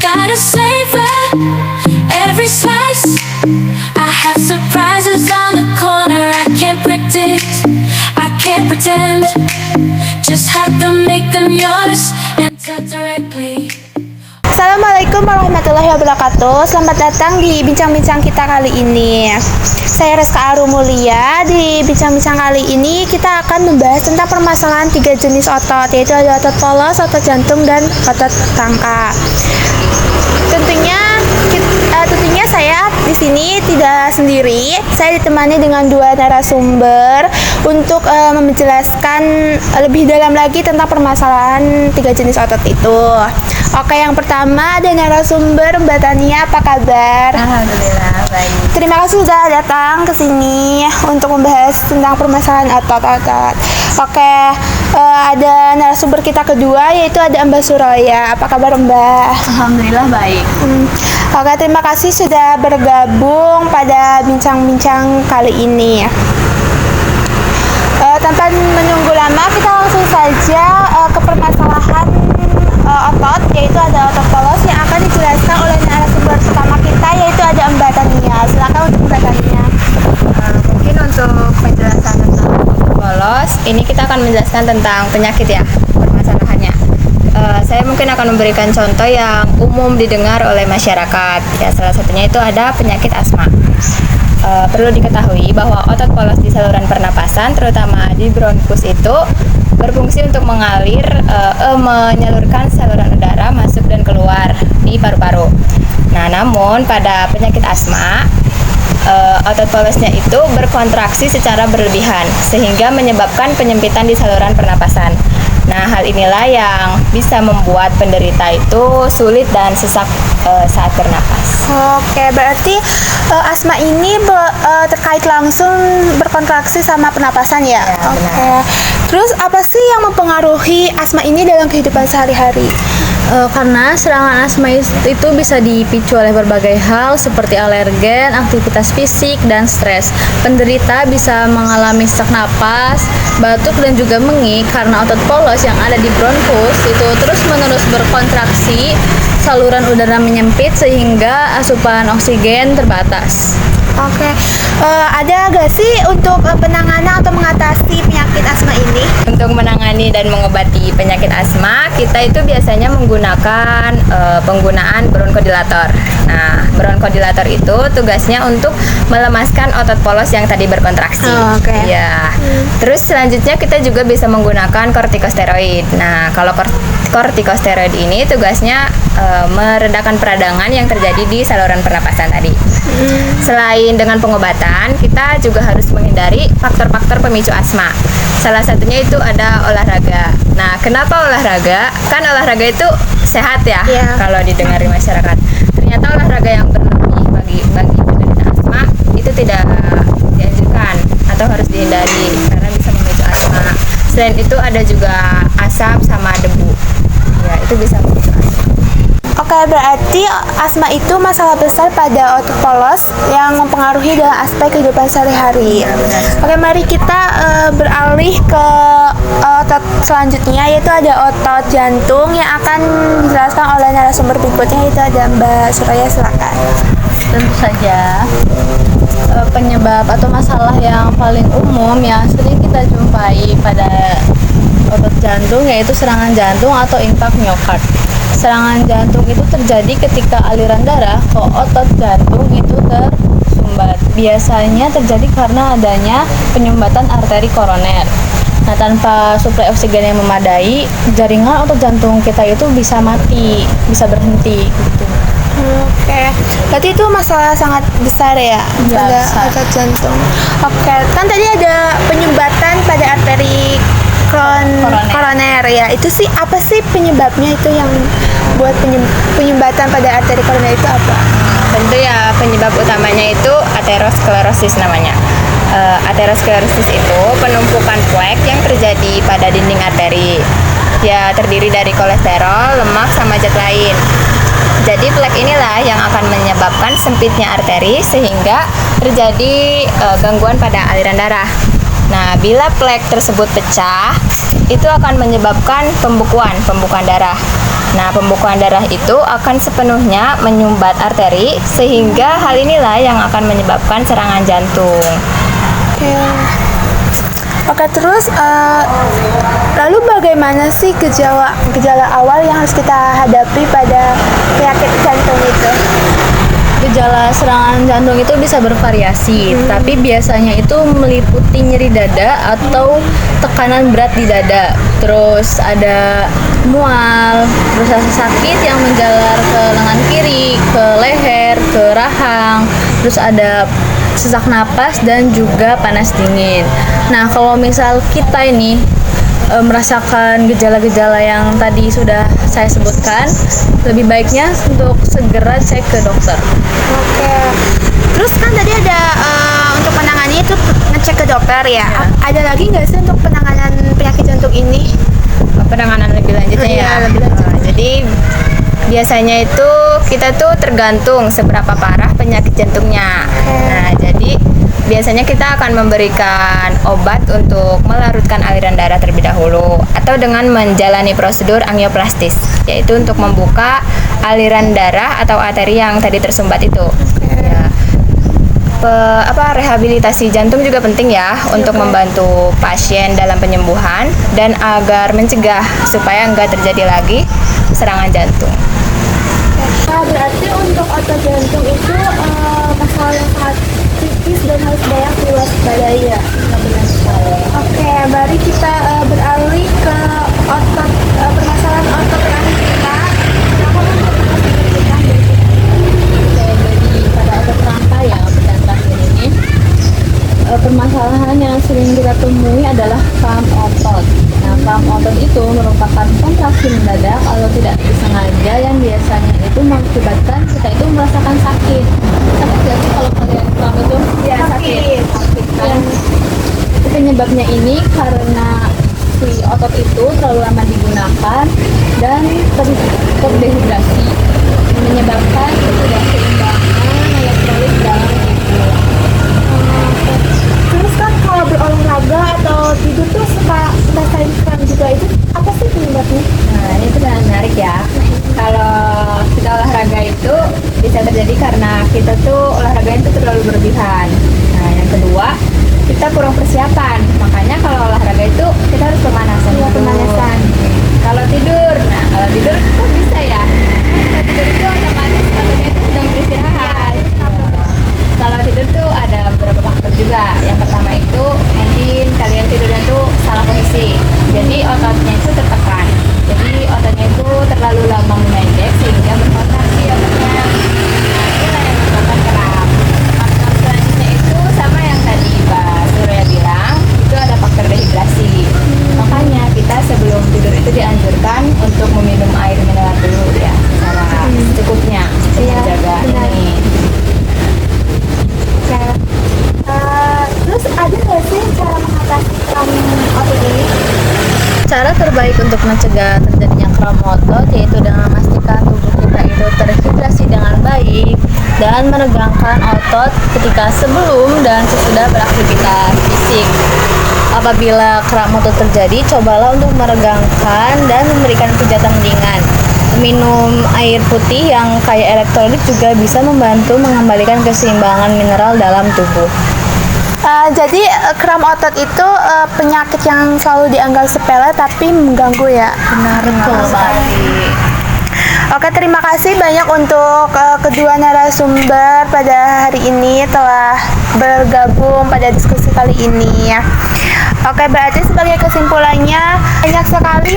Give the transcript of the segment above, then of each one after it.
gotta savor every slice. I have surprises on the corner I can't predict. I can't pretend. Just have to make them yours and tell directly. Assalamualaikum warahmatullahi wabarakatuh. Selamat datang di bincang-bincang kita kali ini. Saya Reska Arumulia. Di bincang-bincang kali ini kita akan membahas tentang permasalahan 3 jenis otot, yaitu ada otot polos, otot jantung, dan otot rangka. Tentunya saya di sini tidak sendiri. Saya ditemani dengan 2 narasumber untuk menjelaskan lebih dalam lagi tentang permasalahan 3 jenis otot itu. Oke, yang pertama ada narasumber Mbak Tania, apa kabar? Alhamdulillah, baik. Terima kasih sudah datang ke sini untuk membahas tentang permasalahan otot-otot. Oke, ada narasumber kita kedua, yaitu ada Mbak Suraya. Apa kabar Mbak? Alhamdulillah baik. Oke, terima kasih sudah bergabung pada bincang-bincang kali ini. Tanpa menunggu lama, kita langsung saja ke permasalahan otot, yaitu ada otot polos yang akan dijelaskan oleh narasumber pertama kita, yaitu ada Mbak Tania. Silakan untuk Mbak Tania. Mungkin untuk penjelasan tentang otot polos, ini kita akan menjelaskan tentang penyakit ya, permasalahannya. Saya mungkin akan memberikan contoh yang umum didengar oleh masyarakat. Ya, salah satunya itu ada penyakit asma. Perlu diketahui bahwa otot polos di saluran pernapasan, terutama di bronkus itu berfungsi untuk menyalurkan saluran udara masuk dan keluar di paru-paru. Nah, namun pada penyakit asma, otot polosnya itu berkontraksi secara berlebihan sehingga menyebabkan penyempitan di saluran pernapasan. Nah, hal inilah yang bisa membuat penderita itu sulit dan sesak saat bernapas. Oke, berarti asma ini terkait langsung berkontraksi sama pernapasan ya? Ya, Oke. benar. Terus apa sih yang mempengaruhi asma ini dalam kehidupan sehari-hari? Karena serangan asma itu bisa dipicu oleh berbagai hal seperti alergen, aktivitas fisik, dan stres. Penderita bisa mengalami sesak napas, batuk, dan juga mengik karena otot polos yang ada di bronkus itu terus-menerus berkontraksi, saluran udara menyempit sehingga asupan oksigen terbatas. Oke, ada nggak sih untuk penanganan atau mengatasi penyakit asma ini? Untuk menangani dan mengobati penyakit asma, kita itu biasanya menggunakan penggunaan bronkodilator. Nah, bronkodilator itu tugasnya untuk melemaskan otot polos yang tadi berkontraksi. Oke. Ya. Terus selanjutnya kita juga bisa menggunakan kortikosteroid. Nah, kalau kortikosteroid ini tugasnya meredakan peradangan yang terjadi di saluran pernapasan tadi. Selain dengan pengobatan, kita juga harus menghindari faktor-faktor pemicu asma. Salah satunya itu ada olahraga. Nah, kenapa olahraga? Kan olahraga itu sehat ya, Iya. kalau didengar di masyarakat. Ternyata olahraga yang berlebih bagi penderita asma itu tidak dianjurkan atau harus dihindari karena bisa memicu asma. Selain itu ada juga asap sama debu. Ya, itu bisa memicu asma. Oke, berarti asma itu masalah besar pada otot polos yang mempengaruhi dalam aspek kehidupan sehari-hari. Oke, mari kita beralih ke otot selanjutnya, yaitu ada otot jantung yang akan dijelaskan oleh narasumber berikutnya, yaitu ada Mbak Suraya. Silakan. Tentu saja penyebab atau masalah yang paling umum yang sering kita jumpai pada otot jantung yaitu serangan jantung atau infark miokard. Serangan jantung itu terjadi ketika aliran darah ke otot jantung itu tersumbat. Biasanya terjadi karena adanya penyumbatan arteri koroner. Nah, tanpa suplai oksigen yang memadai, jaringan otot jantung kita itu bisa mati, bisa berhenti gitu. Oke, berarti itu masalah sangat besar ya, Ya, pada besar. otot jantung. Oke, kan tadi ada penyumbatan pada arteri koroner ya. Itu sih apa sih penyebabnya itu yang buat penyumbatan pada arteri koroner itu apa? Tentu ya, penyebab utamanya itu aterosklerosis namanya. Aterosklerosis itu penumpukan plaque yang terjadi pada dinding arteri. Ya, terdiri dari kolesterol, lemak, sama zat lain. Jadi plaque inilah yang akan menyebabkan sempitnya arteri sehingga terjadi gangguan pada aliran darah. Nah, bila plaque tersebut pecah, itu akan menyebabkan pembukuan darah. Nah, pembekuan darah itu akan sepenuhnya menyumbat arteri, sehingga hal inilah yang akan menyebabkan serangan jantung. Oke. Oke, terus lalu bagaimana sih gejala awal yang harus kita hadapi pada penyakit jantung itu? Gejala serangan jantung itu bisa bervariasi, tapi biasanya itu meliputi nyeri dada atau tekanan berat di dada. Terus ada mual, terus rasa sakit yang menjalar ke lengan kiri, ke leher, ke rahang. Terus ada sesak napas dan juga panas dingin. Nah, kalau misal kita ini merasakan gejala-gejala yang tadi sudah saya sebutkan, lebih baiknya untuk segera cek ke dokter. Oke. Terus kan tadi ada untuk penanganannya itu ngecek ke dokter ya. Ada lagi nggak sih untuk penanganan penyakit jantung ini? Penanganan lebih lanjutnya Iya, ya. lebih lanjut. Jadi biasanya itu kita tuh tergantung seberapa parah penyakit jantungnya. Nah, jadi biasanya kita akan memberikan obat untuk melarutkan aliran darah terlebih dahulu, atau dengan menjalani prosedur angioplastis, yaitu untuk membuka aliran darah atau arteri yang tadi tersumbat itu. Ya. Rehabilitasi jantung juga penting ya untuk membantu pasien dalam penyembuhan dan agar mencegah supaya enggak terjadi lagi serangan jantung. Nah, berarti untuk otot jantung itu masalah yang sangat kritis dan harus banyak diwaspadai ya. Oke, mari kita beralih ke otot, permasalahan otot terakhir kita. Kenapa untuk signifikan dari kita? Jadi pada otot rangka ya, otot terakhir ini, permasalahan yang sering kita temui adalah kram otot. Nah, kram otot itu merupakan kontraksi mendadak kalau tidak disengaja yang biasanya itu mengakibatkan kita itu merasakan sakit. Sakit gak sih kalau kalian kram itu? Ya, sakit. Sakit kan? Penyebabnya ini karena si otot itu terlalu lama digunakan dan terdehidrasi, menyebabkan ketidakseimbangan elektrolit dalam tubuh. Terus kan kalau berolahraga atau tidur tuh suka rasain kram juga, itu apa sih penyebabnya? Nah, ini tuh menarik ya. Kalau kita olahraga itu bisa terjadi karena kita tuh olahraganya itu terlalu berlebihan. Nah, yang kedua, kita kurang persiapan. Makanya kalau olahraga itu kita harus pemanasan. Iya, dulu. pemanasan. Kalau tidur kok bisa ya? Kalau tidur itu otomatis otaknya itu sedang beristirahat. Kalau tidur tuh ada beberapa faktor juga. Yang pertama itu mungkin kalian tidurnya tuh salah posisi. Jadi ototnya itu tertekan. Jadi ototnya itu terlalu lama memendek sehingga berkontraksi ototnya. Nah, inilah yang menyebabkan kram. Faktor selanjutnya itu sama yang tadi Mbak Surya bilang, itu ada faktor dehidrasi. Makanya kita sebelum tidur itu dianjurkan untuk meminum air mineral dulu ya, secara secukupnya untuk menjaga ini. Oke. Terus ada nggak sih cara mengatasi kram otot ini? Cara terbaik untuk mencegah terjadinya kram otot yaitu dengan memastikan tubuh kita itu terhidrasi dengan baik dan menegangkan otot ketika sebelum dan sesudah beraktivitas fisik. Apabila kram otot terjadi, cobalah untuk meregangkan dan memberikan pijatan ringan. Minum air putih yang kaya elektrolit juga bisa membantu mengembalikan keseimbangan mineral dalam tubuh. Jadi kram otot itu penyakit yang selalu dianggap sepele tapi mengganggu ya. Benar, betul sekali. Oke, terima kasih banyak untuk kedua narasumber pada hari ini telah bergabung pada diskusi kali ini. Oke, berarti sebagai kesimpulannya banyak sekali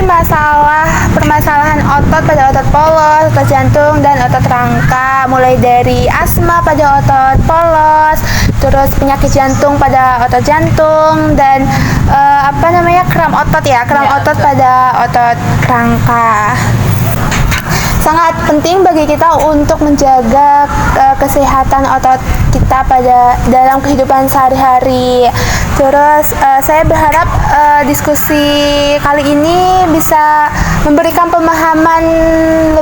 permasalahan otot pada otot polos, otot jantung, dan otot rangka, mulai dari asma pada otot polos, terus penyakit jantung pada otot jantung, dan kram otot ya, otot pada otot rangka. Sangat penting bagi kita untuk menjaga kesehatan otot kita dalam kehidupan sehari-hari. Terus saya berharap diskusi kali ini bisa memberikan pemahaman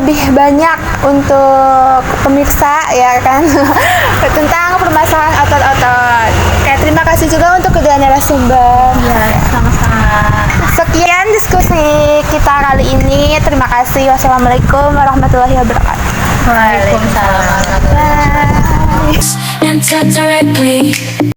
lebih banyak untuk pemirsa ya kan tentang permasalahan otot-otot. Oke, terima kasih juga untuk kedua narasumber. Ya, sama-sama. Sekian diskusi kita kali ini. Terima kasih. Wassalamualaikum warahmatullahi wabarakatuh. Waalaikumsalam warahmatullahi wabarakatuh. Bye. and talk directly.